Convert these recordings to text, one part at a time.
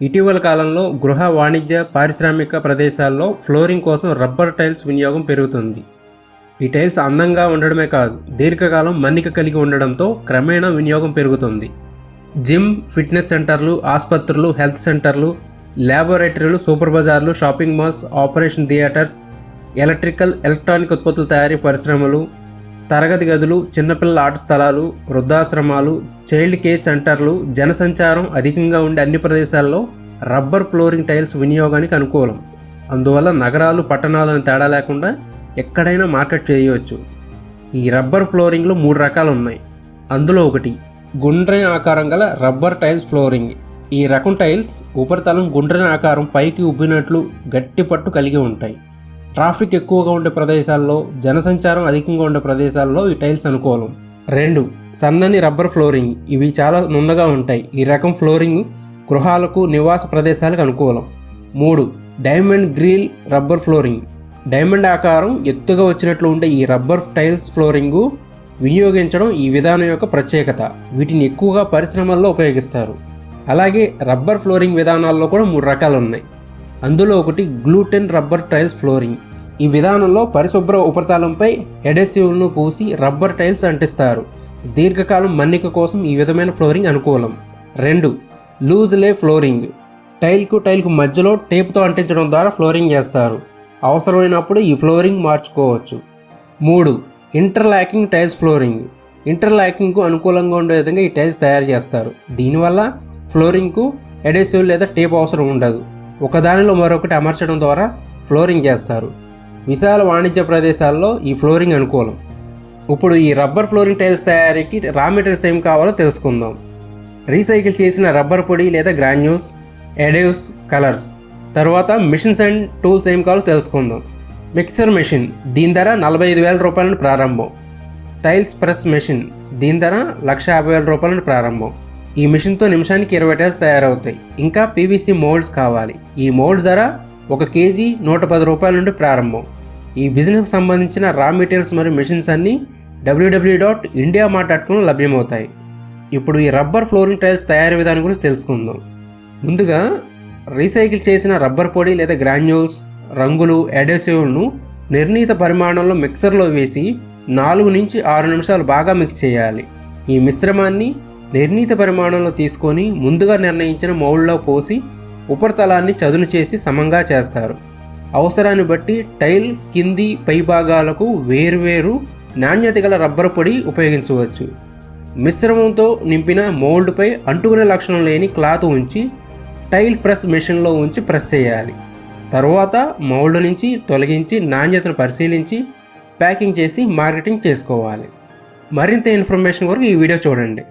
ఇటీవల కాలంలో గృహ, వాణిజ్య, పారిశ్రామిక ప్రదేశాల్లో ఫ్లోరింగ్ కోసం రబ్బర్ టైల్స్ వినియోగం పెరుగుతుంది. ఈ టైల్స్ అందంగా ఉండడమే కాదు, దీర్ఘకాలం మన్నిక కలిగి ఉండడంతో క్రమేణా వినియోగం పెరుగుతుంది. జిమ్, ఫిట్నెస్ సెంటర్లు, ఆసుపత్రులు, హెల్త్ సెంటర్లు, ల్యాబొరేటరీలు, సూపర్ బజార్లు, shopping malls, operation theatres, electronic ఉత్పత్తుల తయారీ పరిశ్రమలు, తరగతి గదులు, చిన్నపిల్లల ఆట స్థలాలు, వృద్ధాశ్రమాలు, చైల్డ్ కేర్ సెంటర్లు, జనసంచారం అధికంగా ఉండే అన్ని ప్రదేశాల్లో రబ్బర్ ఫ్లోరింగ్ టైల్స్ వినియోగానికి అనుకూలం. అందువల్ల నగరాలు, పట్టణాలను తేడా లేకుండా ఎక్కడైనా మార్కెట్ చేయవచ్చు. ఈ రబ్బర్ ఫ్లోరింగ్లో 3 రకాలు ఉన్నాయి. అందులో ఒకటి గుండ్రని ఆకారం గల రబ్బర్ టైల్స్ ఫ్లోరింగ్. ఈ రకం టైల్స్ ఉపరితలం గుండ్రని ఆకారం, పైకి ఉబ్బినట్లు గట్టి పట్టు కలిగి ఉంటాయి. ట్రాఫిక్ ఎక్కువగా ఉండే ప్రదేశాల్లో, జనసంచారం అధికంగా ఉండే ప్రదేశాల్లో ఈ టైల్స్ అనుకూలం. 2 సన్నని రబ్బర్ ఫ్లోరింగ్. ఇవి చాలా నున్నగా ఉంటాయి. ఈ రకం ఫ్లోరింగ్ గృహాలకు, నివాస ప్రదేశాలకు అనుకూలం. 3 diamond grill rubber flooring. Diamond ఆకారం ఎత్తుగా వచ్చినట్లు ఉండే ఈ రబ్బర్ టైల్స్ ఫ్లోరింగు వినియోగించడం ఈ విధానం యొక్క ప్రత్యేకత. వీటిని ఎక్కువగా పరిశ్రమల్లో ఉపయోగిస్తారు. అలాగే రబ్బర్ ఫ్లోరింగ్ విధానాల్లో కూడా 3 రకాలు ఉన్నాయి. అందులో ఒకటి గ్లూటెన్ రబ్బర్ టైల్స్ ఫ్లోరింగ్. ఈ విధానంలో పరిశుభ్ర ఉపరితలంపై అడెసివ్ను పూసి రబ్బర్ టైల్స్ అంటిస్తారు. దీర్ఘకాలం మన్నిక కోసం ఈ విధమైన ఫ్లోరింగ్ అనుకూలం. 2 లూజ్ లే ఫ్లోరింగ్. టైల్కు మధ్యలో టేపుతో అంటించడం ద్వారా ఫ్లోరింగ్ చేస్తారు. అవసరమైనప్పుడు ఈ ఫ్లోరింగ్ మార్చుకోవచ్చు. 3 ఇంటర్లాకింగ్ టైల్స్ ఫ్లోరింగ్. ఇంటర్లాకింగ్కు అనుకూలంగా ఉండే విధంగా ఈ టైల్స్ తయారు చేస్తారు. దీనివల్ల ఫ్లోరింగ్కు అడెసివ్ లేదా టేప్ అవసరం ఉండదు. ఒకదానిలో మరొకటి అమర్చడం ద్వారా ఫ్లోరింగ్ చేస్తారు. విశాల వాణిజ్య ప్రదేశాల్లో ఈ ఫ్లోరింగ్ అనుకూలం. ఇప్పుడు ఈ రబ్బర్ ఫ్లోరింగ్ టైల్స్ తయారీకి రా మెటీరియల్స్ ఏం కావాలో తెలుసుకుందాం. రీసైకిల్ చేసిన రబ్బర్ పొడి లేదా గ్రాన్యూల్స్, అడేవ్స్, కలర్స్. తర్వాత మిషన్స్ అండ్ టూల్స్ ఏం కావాలో తెలుసుకుందాం. మిక్సర్ మెషిన్, దీని ధర 45,000 రూపాయల నుండి ప్రారంభం. టైల్స్ ప్రెస్ మెషిన్, దీని ధర 150,000 రూపాయల నుండి ప్రారంభం. ఈ మిషన్తో నిమిషానికి 20 టైల్స్ తయారవుతాయి. ఇంకా పీవీసీ మోల్డ్స్ కావాలి. ఈ మోల్డ్స్ ధర 1 కేజీ 110 రూపాయల నుండి ప్రారంభం. ఈ బిజినెస్కి సంబంధించిన రా మెటీరియల్స్ మరియు మెషిన్స్ అన్నీ www.indiamart.com లభ్యమవుతాయి. ఇప్పుడు ఈ రబ్బర్ ఫ్లోరింగ్ టైల్స్ తయారీ విధానం గురించి తెలుసుకుందాం. ముందుగా రీసైకిల్ చేసిన రబ్బర్ పొడి లేదా గ్రాన్యూల్స్, రంగులు, అడెసివ్లను నిర్ణీత పరిమాణంలో మిక్సర్లో వేసి 4 నుంచి 6 నిమిషాలు బాగా మిక్స్ చేయాలి. ఈ మిశ్రమాన్ని నిర్ణీత పరిమాణంలో తీసుకొని ముందుగా నిర్ణయించిన మౌల్డ్లో పోసి ఉపరితలాన్ని చదును చేసి సమంగా చేస్తారు. అవసరాన్ని బట్టి టైల్ కింది పై భాగాలకు వేరువేరు నాణ్యత గల రబ్బర్ పొడి ఉపయోగించవచ్చు. మిశ్రమంతో నింపిన మౌల్డ్పై అంటుకునే లక్షణం లేని క్లాత్ ఉంచి టైల్ ప్రెస్ మెషిన్లో ఉంచి ప్రెస్ చేయాలి. తరువాత మౌల్డ్ నుంచి తొలగించి నాణ్యతను పరిశీలించి ప్యాకింగ్ చేసి మార్కెటింగ్ చేసుకోవాలి. మరింత ఇన్ఫర్మేషన్ కొరకు ఈ వీడియో చూడండి.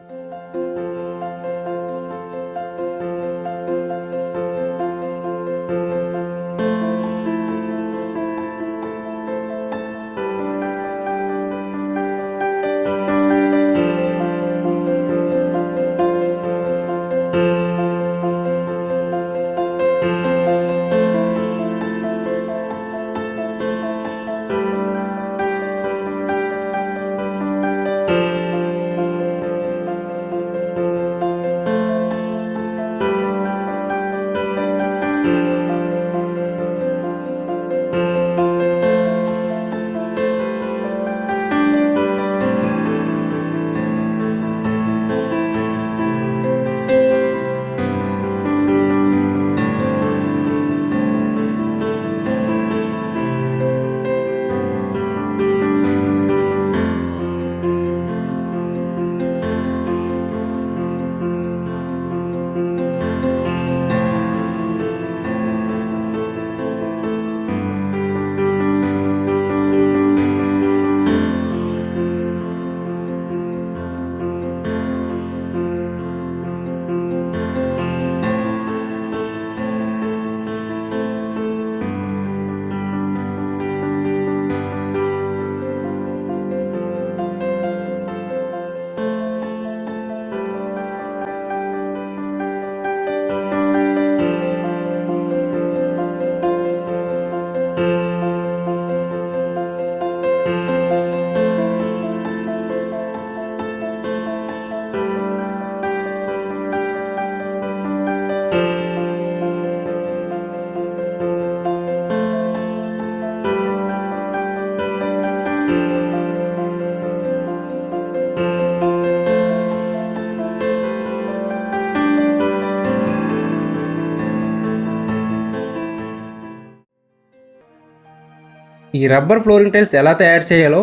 ఈ రబ్బర్ ఫ్లోరింగ్ టైల్స్ ఎలా తయారు చేయాలో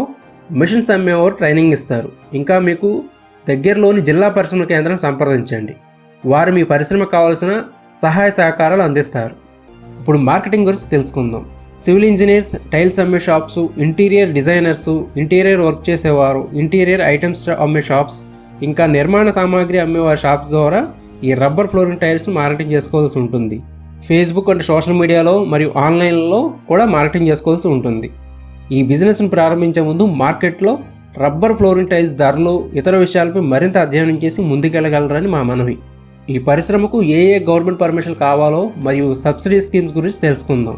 మిషన్స్ అమ్మేవారు ట్రైనింగ్ ఇస్తారు. ఇంకా మీకు దగ్గరలోని జిల్లా పరిశ్రమ కేంద్రం సంప్రదించండి. వారు మీ పరిశ్రమకు కావాల్సిన సహాయ సహకారాలు అందిస్తారు. ఇప్పుడు మార్కెటింగ్ గురించి తెలుసుకుందాం. సివిల్ ఇంజనీర్స్, టైల్స్ అమ్మే shops, interior designers, interior work చేసేవారు, ఇంటీరియర్ ఐటమ్స్ అమ్మే షాప్స్, ఇంకా నిర్మాణ సామాగ్రి అమ్మేవారి షాప్స్ ద్వారా ఈ రబ్బర్ ఫ్లోరింగ్ టైల్స్ మార్కెటింగ్ చేసుకోవాల్సి ఉంటుంది. ఫేస్బుక్ అండ్ సోషల్ మీడియాలో మరియు ఆన్లైన్లో కూడా మార్కెటింగ్ చేసుకోవాల్సి ఉంటుంది. ఈ బిజినెస్ను ప్రారంభించే ముందు మార్కెట్లో రబ్బర్ ఫ్లోరింగ్ టైల్స్ ధరలు, ఇతర విషయాలపై మరింత అధ్యయనం చేసి ముందుకెళ్ళగలరని మా మనవి. ఈ పరిశ్రమకు ఏ గవర్నమెంట్ పర్మిషన్ కావాలో మరియు సబ్సిడీ స్కీమ్స్ గురించి తెలుసుకుందాం.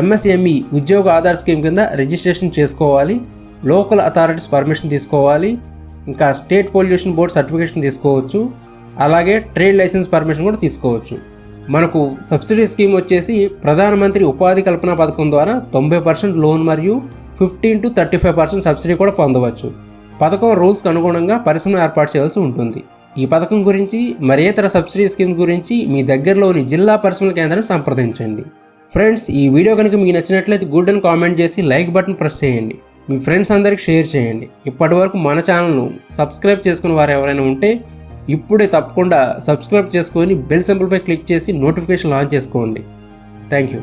ఎంఎస్ఎంఈ ఉద్యోగ ఆధార్ స్కీమ్ కింద రిజిస్ట్రేషన్ చేసుకోవాలి, లోకల్ అథారిటీస్ పర్మిషన్ తీసుకోవాలి, ఇంకా స్టేట్ పొల్యూషన్ బోర్డ్ సర్టిఫికేషన్ తీసుకోవచ్చు, అలాగే ట్రేడ్ లైసెన్స్ పర్మిషన్ కూడా తీసుకోవచ్చు. మనకు సబ్సిడీ స్కీమ్ వచ్చేసి ప్రధానమంత్రి ఉపాధి కల్పన పథకం ద్వారా 90% లోన్ మరియు 15 to 35% సబ్సిడీ కూడా పొందవచ్చు. పథకం రూల్స్కి అనుగుణంగా పరిశ్రమ ఏర్పాటు చేయాల్సి ఉంటుంది. ఈ పథకం గురించి మరి ఇతర సబ్సిడీ స్కీమ్ గురించి మీ దగ్గరలోని జిల్లా పరిశ్రమల కేంద్రాన్ని సంప్రదించండి. ఫ్రెండ్స్, ఈ వీడియో కనుక మీకు నచ్చినట్లయితే గుడ్ అని కామెంట్ చేసి లైక్ బటన్ ప్రెస్ చేయండి. మీ ఫ్రెండ్స్ అందరికి షేర్ చేయండి. ఇప్పటివరకు మన ఛానల్ను సబ్స్క్రైబ్ చేసుకున్న వారు ఎవరైనా ఉంటే ఇప్పుడే తప్పకుండా సబ్స్క్రైబ్ చేసుకొని బెల్ సింబల్పై క్లిక్ చేసి నోటిఫికేషన్ ఆన్ చేసుకోండి. Thank you.